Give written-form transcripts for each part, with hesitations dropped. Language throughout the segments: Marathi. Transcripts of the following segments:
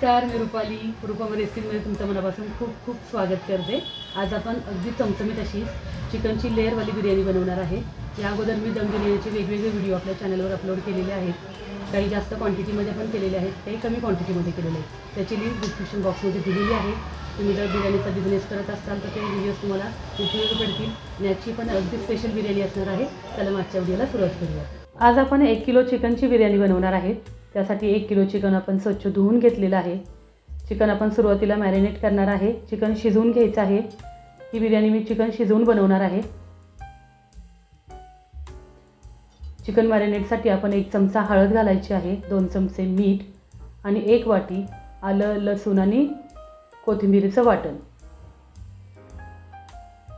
नमस्कार, मी रुपाली. रूपम रेसिपीमध्ये तुमचं मनापासून खूप खूप स्वागत करते. आज आपण अगदी चमचमीत अशी चिकनची लेअरवाली बिर्याणी बनवणार आहे. या अगोदर मी दम बिर्याणीचे वेगवेगळे व्हिडिओ आपल्या चॅनलवर अपलोड केलेले आहेत. काही जास्त क्वांटिटीमध्ये पण केलेले आहेत, काही कमी क्वांटिटीमध्ये केलेले आहेत. त्याची लिंक डिस्क्रिप्शन बॉक्समध्ये दिलेली आहे. तुम्ही जर बिर्याणीचा बिझनेस करत असाल तर ते व्हिडिओज तुम्हाला उपयोगी पडतील. याची पण अगदी स्पेशल बिर्याणी असणार आहे. चला मागच्या व्हिडिओला सुरुवात करूया. आज आपण 1 किलो चिकनची बिर्याणी बनवणार आहे. त्यासाठी 1 किलो चिकन आपण स्वच्छ धुवून घेतलेलं आहे. चिकन आपण सुरुवातीला मॅरिनेट करणार आहे. चिकन शिजवून घ्यायचं आहे. ही बिर्याणी मी चिकन शिजवून बनवणार आहे. चिकन मॅरिनेटसाठी आपण 1 चमचा हळद घालायची आहे, 2 चमचे मीठ आणि 1 वाटी आलं, लसूण आणि कोथिंबीरीचं वाटण.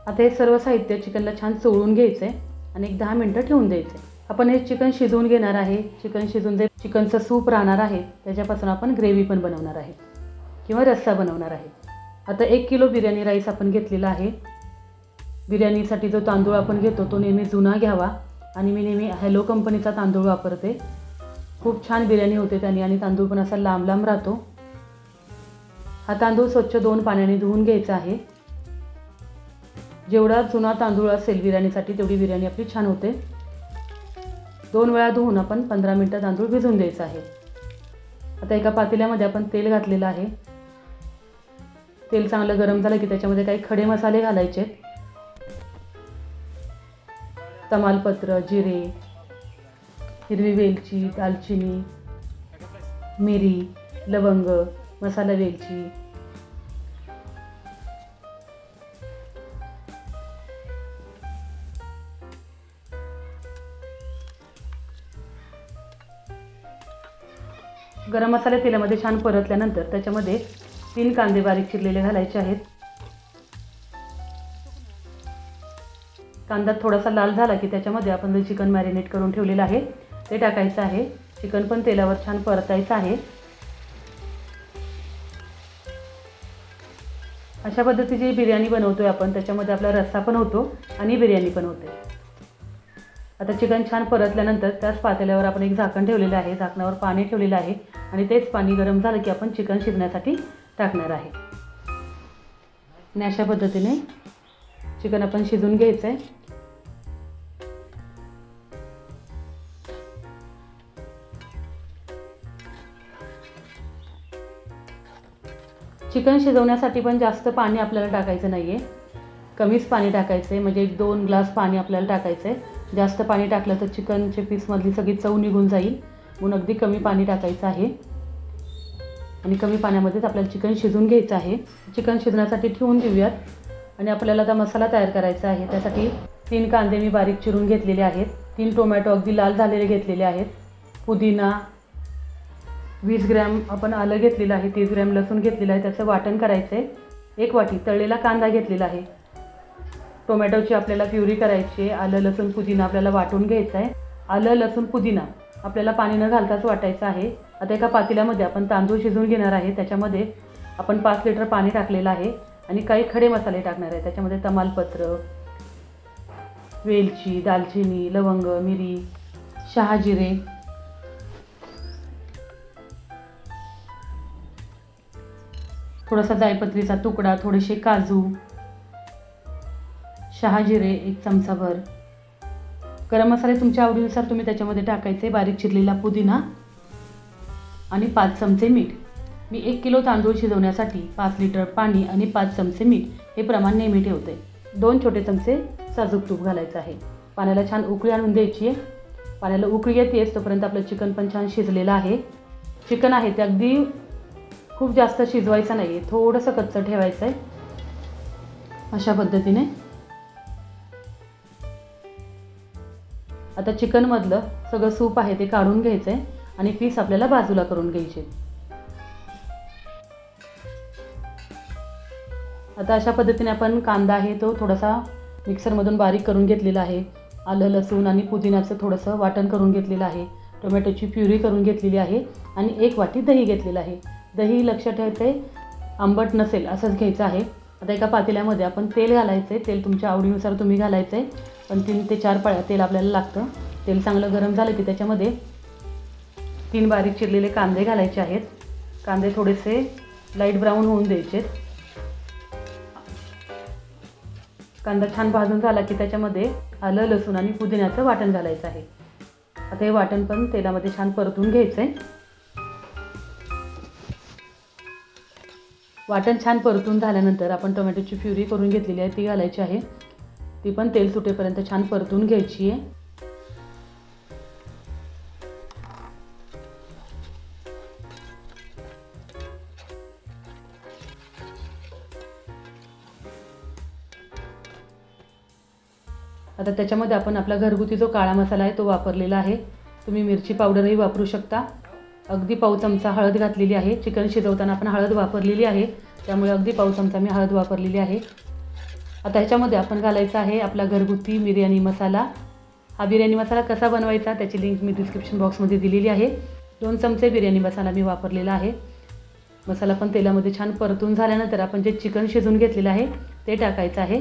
आता हे सर्व साहित्य चिकनला छान चोळून घ्यायचं आहे आणि 10 मिनिटं ठेवून द्यायचं आहे. आपण हे चिकन शिजवून घेणार आहे. चिकन शिजवून जे चिकनचं सूप राहणार आहे त्याच्यापासून आपण ग्रेव्ही पण बनवणार आहे किंवा रस्सा बनवणार आहे. आता 1 किलो बिर्याणी राईस आपण घेतलेला आहे. बिर्याणीसाठी जो तांदूळ आपण घेतो तो नेहमी जुना घ्यावा आणि मी नेहमी हॅलो कंपनीचा तांदूळ वापरते. खूप छान बिर्याणी होते त्याने आणि तांदूळ पण असा लांब लांब राहतो. हा तांदूळ स्वच्छ 2 पाण्याने धुवून घ्यायचा आहे. जेवढा जुना तांदूळ असेल बिर्याणीसाठी तेवढी बिर्याणी आपली छान होते. 2 वेळा धुवून आपण 15 मिनिटं तांदूळ भिजवून द्यायचा आहे. आता एका पातेल्यामध्ये आपण तेल घातलेलं आहे. तेल चांगलं गरम झालं की त्याच्यामध्ये काही खडे मसाले घालायचे. तमालपत्र, जिरे, हिरवी वेलची, दालचिनी, मिरी, लवंग, मसाला वेलची, गरम मसाले तेलामध्ये छान परतल्यानंतर त्याच्यामध्ये 3 कांदे बारीक चिरलेले घालायचे आहेत. कांदा थोडासा लाल झाला की त्याच्यामध्ये आपण जे चिकन मॅरिनेट करून ठेवलेलं आहे ते टाकायचं आहे. चिकन पण तेलावर छान परतायचं आहे. अशा पद्धतीची बिर्याणी बनवतोय आपण. त्याच्यामध्ये आपला रस्सा पण होतो आणि बिर्याणी पण होते. आता चिकन छान परतल्यानंतर त्याच पातेल्यावर आपण एक झाकण ठेवलेलं आहे. झाकणावर पाणी ठेवलेलं आहे आणि तेच पाणी गरम झालं की आपण चिकन शिजण्यासाठी टाकणार आहे. आणि अशा पद्धतीने चिकन आपण शिजवून घ्यायचं आहे. चिकन शिजवण्यासाठी पण जास्त पाणी आपल्याला टाकायचं नाही आहे. कमीच पाणी टाकायचं आहे. म्हणजे 1-2 ग्लास पाणी आपल्याला टाकायचं आहे. जास्त पाणी टाकलं तर चिकनच्या पीसमधली सगळी चव निघून जाईल. म्हणून अगदी कमी पाणी टाकायचं आहे आणि कमी पाण्यामध्येच आपल्याला चिकन शिजवून घ्यायचं आहे. चिकन शिजण्यासाठी ठेवून देऊयात आणि आपल्याला आता मसाला तयार करायचा आहे. त्यासाठी 3 कांदे मी बारीक चिरून घेतलेले आहेत. 3 टोमॅटो अगदी लाल झालेले घेतलेले आहेत. पुदिना, 20 ग्रॅम आपण आलं घेतलेलं आहे. 30 ग्रॅम लसूण घेतलेलं आहे. त्याचं वाटण करायचं आहे. 1 वाटी तळलेला कांदा घेतलेला आहे. टोमॅटोची आपल्याला प्युरी करायची आहे. आलं, लसूण, पुदिना आपल्याला वाटून घ्यायचं आहे. आलं, लसूण, पुदिना आपल्याला पाणी न घालताच वाटायचं आहे. आता एका पातेल्यामध्ये आपण तांदूळ शिजवून घेणार आहे. त्याच्यामध्ये आपण 5 लिटर पाणी टाकलेलं आहे आणि काही खडे मसाले टाकणार आहे. त्याच्यामध्ये तमालपत्र, वेलची, दालचिनी, लवंग, मिरी, शहाजिरे, थोडासा जायपत्रीचा तुकडा, थोडेसे काजू, शहाजिरे 1 चमचाभर, गरम मसाले तुमच्या आवडीनुसार तुम्ही त्याच्यामध्ये टाकायचे. बारीक चिरलेला पुदिना आणि 5 चमचे मीठ. मी 1 किलो तांदूळ शिजवण्यासाठी 5 लिटर पाणी आणि 5 चमचे मीठ हे प्रमाण नेहमी ठेवते. 2 छोटे चमचे साजूक तूप घालायचं आहे. पाण्याला छान उकळी आणून द्यायची आहे. पाण्याला उकळी येतेच तोपर्यंत आपलं चिकन पण छान शिजलेलं आहे. चिकन आहे ते अगदी खूप जास्त शिजवायचं नाही आहे, थोडंसं कच्चं ठेवायचं आहे. अशा पद्धतीने आता चिकनमधलं सगळं सूप आहे ते काढून घ्यायचं आहे आणि पीस आपल्याला बाजूला करून घ्यायचे. आता अशा पद्धतीने आपण कांदा आहे तो थोडासा मिक्सरमधून बारीक करून घेतलेला आहे. आलं, लसूण आणि पुदिन्याचं थोडंसं वाटण करून घेतलेलं आहे. टोमॅटोची प्युरी करून घेतलेली आहे आणि 1 वाटी दही घेतलेलं आहे. दही लक्षात ठेवायचं आंबट नसेल असंच घ्यायचं आहे. आता एका पातेल्यामध्ये आपण तेल घालायचं आहे. तेल तुमच्या आवडीनुसार तुम्ही घालायचं आहे, पण 3 ते 4 पळ्या तेल आपल्याला लागतं. तेल चांगलं गरम झालं की त्याच्यामध्ये 3 बारीक चिरलेले कांदे घालायचे आहेत. कांदे थोडेसे लाईट ब्राऊन होऊन द्यायचे. कांदा छान भाजून झाला की त्याच्यामध्ये आलं, लसूण आणि पुदिन्याचं वाटण घालायचं आहे. आता हे वाटण पण तेलामध्ये छान परतून घ्यायचं आहे. वाटण छान परतून झाल्यानंतर आपण टोमॅटोची प्युरी करून घेतलेली आहे ती घालायची आहे. ती पण तेल सुटेपर्यंत छान परतून घ्यायची आहे. आता त्याच्यामध्ये आपण आपला घरगुती जो काळा मसाला आहे तो वापरलेला आहे. तुम्ही मिरची पावडरही वापरू शकता. अगदी पाव चमचा हळद घातलेली आहे. चिकन शिजवताना आपण हळद वापरलेली आहे, त्यामुळे अगदी पाव चमचा मी हळद वापरलेली आहे. आता ह्याच्यामध्ये आपण घालायचा आहे आपला घरगुती बिर्याणी मसाला. हा बिर्याणी मसाला कसा बनवायचा त्याची लिंक मी डिस्क्रिप्शन बॉक्समध्ये दिलेली आहे. 2 चमचे बिर्याणी मसाला मी वापरलेला आहे. मसाला पण तेलामध्ये छान परतून झाल्यानंतर आपण जे चिकन शिजवून घेतलेलं आहे ते टाकायचं आहे.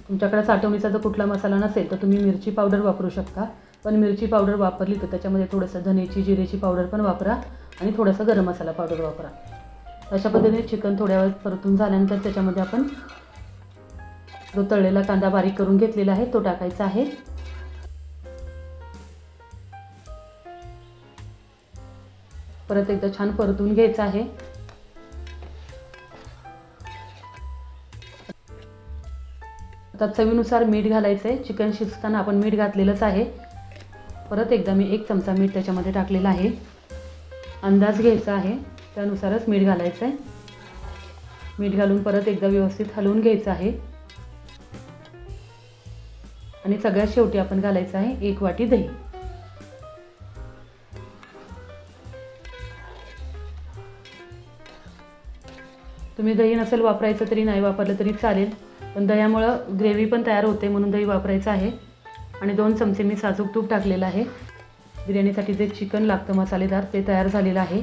तुमच्याकडे साठवणीचा जर कुठला मसाला नसेल तर तुम्ही मिरची पावडर वापरू शकता, पण मिरची पावडर वापरली तर त्याच्यामध्ये थोडंसं धनेची, जिरेची पावडर पण वापरा आणि थोडासा गरम मसाला पावडर वापरा. अशा पद्धतीने चिकन थोड्या वेळ परतून झाल्यानंतर त्याच्यामध्ये आपण जो तळलेला कांदा बारीक करून घेतलेला आहे तो टाकायचा आहे. परत एकदा छान परतून घ्यायचा आहे. आता चवीनुसार मीठ घालायचं आहे. चिकन शिजताना आपण मीठ घातलेलंच आहे. परत एकदा मी 1 चमचा मीठ त्याच्यामध्ये टाकलेला आहे. अंदाज घ्यायचा आहे, त्यानुसारच मीठ घालायचं आहे. मीठ घालून परत एकदा व्यवस्थित हलवून घ्यायचं आहे. आणि सगळ्यात शेवटी आपण घालायचं आहे 1 वाटी दही. तुम्ही दही नसेल वापरायचं तरी नाही वापरलं तरी चालेल, पण दह्यामुळं ग्रेव्ही पण तयार होते म्हणून दही वापरायचं आहे. आणि 2 चमचे मी साजूक तूप टाकलेलं आहे. बिर्याणीसाठी जे चिकन लागतं मसालेदार ते तयार झालेलं आहे.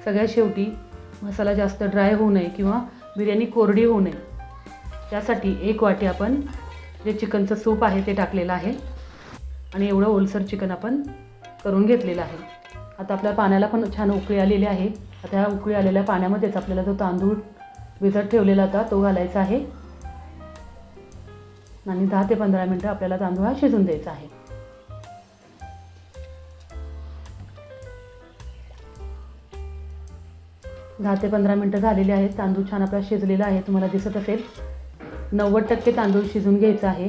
सगळ्यात शेवटी मसाला जास्त ड्राय होऊ नये किंवा बिर्याणी कोरडी होऊ नये त्यासाठी 1 वाटी आपण जे चिकनचं सूप आहे ते टाकलेलं आहे. आणि एवढं ओलसर चिकन आपण करून घेतलेलं आहे. आता आपल्या पाण्याला पण छान उकळी आलेली आहे. आता ह्या उकळी आलेल्या पाण्यामध्येच आपल्याला जो तांदूळ भिजत ठेवलेला होता तो घालायचा आहे. आणि 10 ते 15 मिनटं आपल्याला तांदूळ हा शिजून द्यायचा आहे. दहा ते 15 मिनटं झालेली आहेत. तांदूळ छान आपला शिजलेला आहे. तुम्हाला दिसत असेल 90% तांदूळ शिजून घ्यायचा आहे.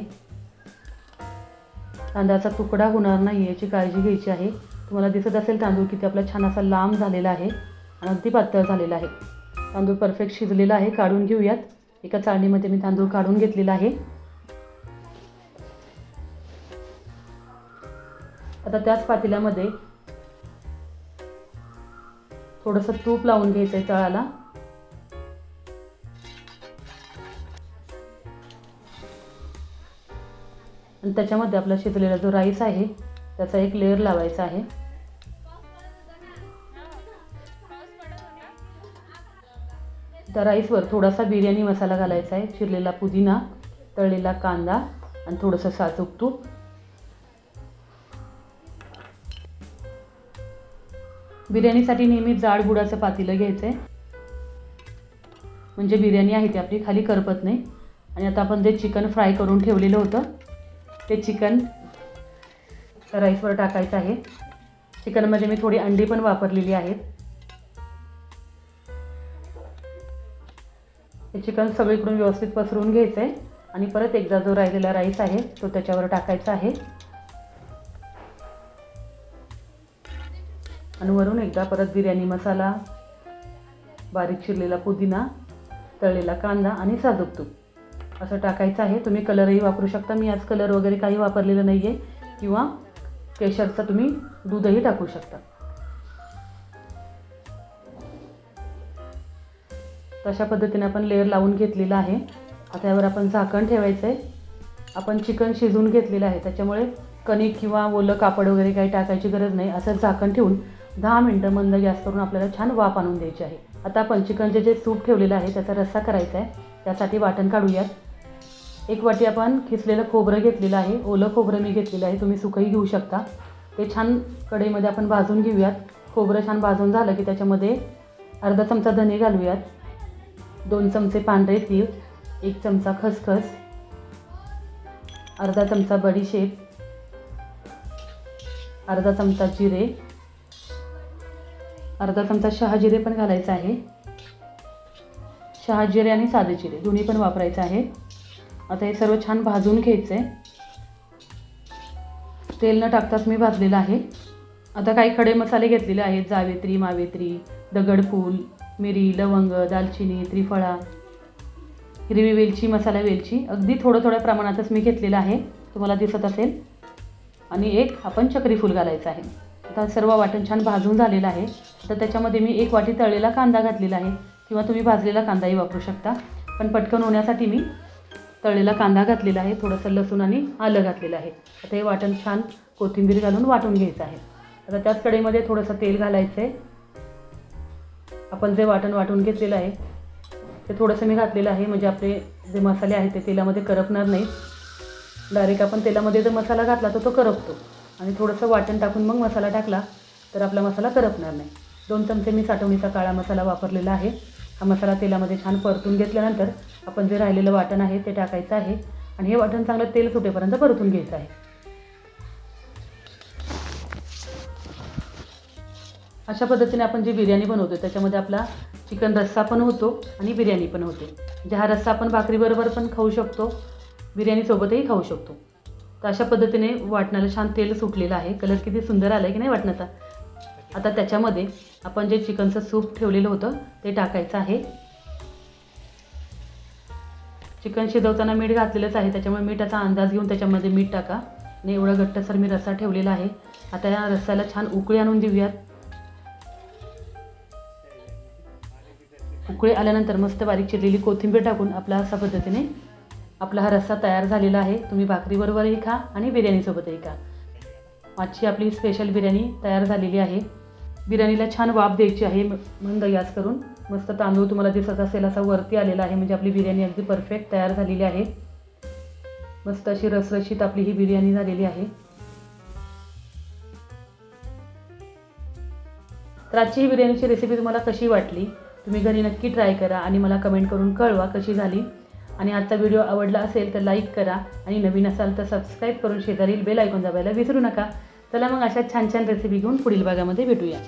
तांदळाचा तुकडा होणार नाही याची काळजी घ्यायची आहे. तुम्हाला दिसत असेल तांदूळ किती आपला छान असा लांब झालेला आहे आणि अगदी पातळ झालेला आहे. तांदूळ परफेक्ट शिजलेला आहे. काढून घेऊयात. एका चाळणीमध्ये मी तांदूळ काढून घेतलेला आहे. आता त्याच पातेल्यामध्ये थोडंसं तूप लावून घ्यायचं आहे तळाला. आणि त्याच्यामध्ये आपला शिजलेला जो राईस आहे त्याचा एक लेयर लावायचा आहे. त्या राईसवर थोडासा बिर्याणी मसाला घालायचा आहे. चिरलेला पुदिना, तळलेला कांदा आणि थोडंसं साजूक तूप. बिर्याणीसाठी नेहमी जाड बुडाचं पातेलं घ्यायचं आहे, म्हणजे बिर्याणी आहे ती आपली खाली करपत नाही. आणि आता आपण जे चिकन फ्राय करून ठेवलेलं होतं ते चिकन राईसवर टाकायचं आहे. चिकनमध्ये मी थोडी अंडी पण वापरलेली आहेत. हे चिकन सगळीकडून व्यवस्थित पसरून घ्यायचं आहे आणि परत एकदा जो राहिलेला राईस आहे तो त्याच्यावर टाकायचा आहे. आणि वरून एकदा परत बिर्याणी मसाला, बारीक चिरलेला पुदिना, तळलेला कांदा आणि साजूक तूप असं टाकायचं आहे. तुम्ही कलरही वापरू शकता. मी आज कलर वगैरे काही वापरलेलं नाही आहे. किंवा केशरचं तुम्ही दूधही टाकू शकता. तशा पद्धतीने आपण लेयर लावून घेतलेला आहे. आता यावर आपण झाकण ठेवायचं आहे. आपण चिकन शिजवून घेतलेलं आहे त्याच्यामुळे कणिक किंवा ओलं कापड वगैरे काही टाकायची गरज नाही. असंच झाकण ठेवून 10 मिनटं मंद गॅस करून आपल्याला छान वाफ आणून द्यायची आहे. आता आपण चिकनचे जे सूप ठेवलेलं आहे त्याचा रस्सा करायचा आहे. त्यासाठी वाटण काढूयात. 1 वाटी आपण खिसलेलं खोबरं घेतलेलं आहे. ओलं खोबरं मी घेतलेलं आहे. तुम्ही सुकंही घेऊ शकता. ते छान कढईमध्ये आपण भाजून घेऊयात. खोबरं छान भाजून झालं की त्याच्यामध्ये अर्धा चमचा धने घालूयात, 2 चमचे पांढरे तीळ, 1 चमचा खसखस, अर्धा चमचा बडीशेप, अर्धा चमचा जिरे, अर्धा चमचा शहाजिरे पण घालायचं आहे. शहाजिरे आणि साधे जिरे दोन्ही पण वापरायचं आहे. आता हे सर्व छान भाजून घ्यायचं आहे. तेल न टाकताच मी भाजलेलं आहे. आता काही खडे मसाले घेतलेले आहेत. जावेत्री, मावेत्री, दगडफूल, मिरी, लवंग, दालचिनी, त्रिफळा, हिरवी वेलची, मसाला वेलची अगदी थोड्या प्रमाणातच मी घेतलेलं आहे, तुम्हाला दिसत असेल. आणि एक आपण चक्रीफूल घालायचं आहे. आता सर्व वाटण छान भाजून झालेलं आहे. तर त्याच्यामध्ये मी 1 वाटी तळलेला कांदा घातलेला आहे, किंवा तुम्ही भाजलेला कांदाही वापरू शकता. पण पटकन होण्यासाठी मी तळलेला कांदा घातलेला आहे. थोडंसं लसूण आणि आलं घातलेलं आहे. आता हे वाटण छान कोथिंबीर घालून वाटून घ्यायचं आहे. आता त्याच कढईमध्ये थोडंसं तेल घालायचं आहे. आपण जे वाटण वाटून घेतलेलं आहे ते थोडंसं मी घातलेलं आहे, म्हणजे आपले जे मसाले आहेत ते तेलामध्ये करपणार नाहीत. डायरेक्ट आपण तेलामध्ये जर मसाला घातला तर तो करपतो, आणि थोडंसं वाटण टाकून मग मसाला टाकला तर आपला मसाला करपणार नाही. 2 चमचे मी साठवणीचा काळा मसाला वापरलेला आहे. हा मसाला तेलामध्ये छान परतून घेतल्यानंतर आपण जे राहिलेलं वाटण आहे ते टाकायचं आहे, आणि हे वाटण चांगलं तेल सुटेपर्यंत परतून घ्यायचं आहे. अशा पद्धतीने आपण जी बिर्याणी बनवतो त्याच्यामध्ये आपला चिकन रस्सा पण होतो आणि बिर्याणी पण होते. म्हणजे हा रस्सा आपण भाकरीबरोबर पण खाऊ शकतो, बिर्याणीसोबतही खाऊ शकतो. तर अशा पद्धतीने वाटणाला छान तेल सुटलेलं आहे. कलर किती सुंदर आला आहे की नाही वाटणाचा. आता त्याच्यामध्ये आपण जे चिकनचं सूप ठेवलेलं होतं ते टाकायचं आहे. चिकन शिजवताना मीठ घातलेलंच आहे, त्याच्यामुळे मिठाचा अंदाज घेऊन त्याच्यामध्ये मीठ टाका. आणि एवढा घट्टसर मी रस्सा ठेवलेला आहे. आता या रस्स्याला छान उकळी आणून देऊयात. उकळी आल्यानंतर मस्त बारीक चिरलेली कोथिंबीर टाकून अशा पद्धतीने आपला हा रस्सा तयार झालेला आहे. तुम्ही भाकरीबरोबरही खा आणि बिर्याणीसोबतही खा. आजची आपली स्पेशल बिर्याणी तयार झालेली आहे. बिर्याणीला छान वाफ द्यायची आहे मंद गॅस करून. मस्त तांदूळ तुम्हाला दिसत असेल असा वरती आलेला आहे, म्हणजे आपली बिर्याणी अगदी परफेक्ट तयार झालेली आहे. मस्त अशी रसरशीत आपली ही बिर्याणी झालेली आहे. तर आजची ही बिर्याणीची रेसिपी तुम्हाला कशी वाटली, तुम्ही घरी नक्की ट्राय करा आणि मला कमेंट करून कळवा कशी झाली. आणि आजचा व्हिडिओ आवडला असेल तर लाईक करा, आणि नवीन असाल तर सबस्क्राईब करून शेजारील बेल आयकॉन दाबायला विसरू नका. चला मग अशा छान छान रेसिपी घेऊन पुढील भागामध्ये भेटूया.